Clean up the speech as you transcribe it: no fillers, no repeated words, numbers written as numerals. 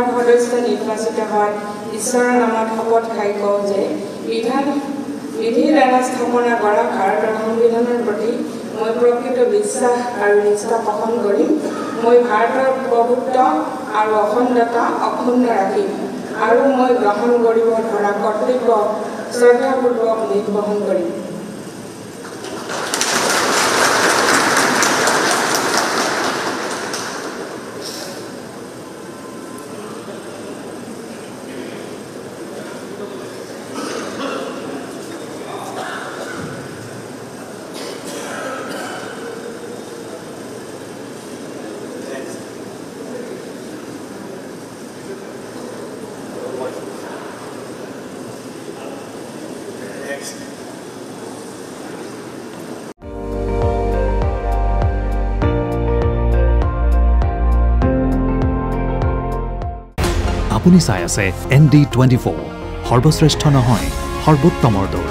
লোকসভাৰ সদস্য নিৰ্বাচিত হয় ঈশ্বৰৰ নামত শপত খাই কওঁ যে বিধিৰ দ্বাৰা স্থাপনা কৰা ভাৰতৰ সংবিধানৰ প্ৰতি মই প্ৰকৃত বিশ্বাস আৰু নিষ্ঠা পোষণ কৰিম। মই ভাৰতৰ প্ৰভুত্ব আৰু অখণ্ডতা অক্ষুণ্ণ ৰাখিম আৰু মই গ্ৰহণ কৰিব ধৰা কৰ্তব্য শ্ৰদ্ধাপূৰ্বক নিৰ্বহন কৰিম। আপুনি চাই আছে ND24 সৰ্বশ্ৰেষ্ঠ নহয় সৰ্বোত্তমৰ দৌৰ।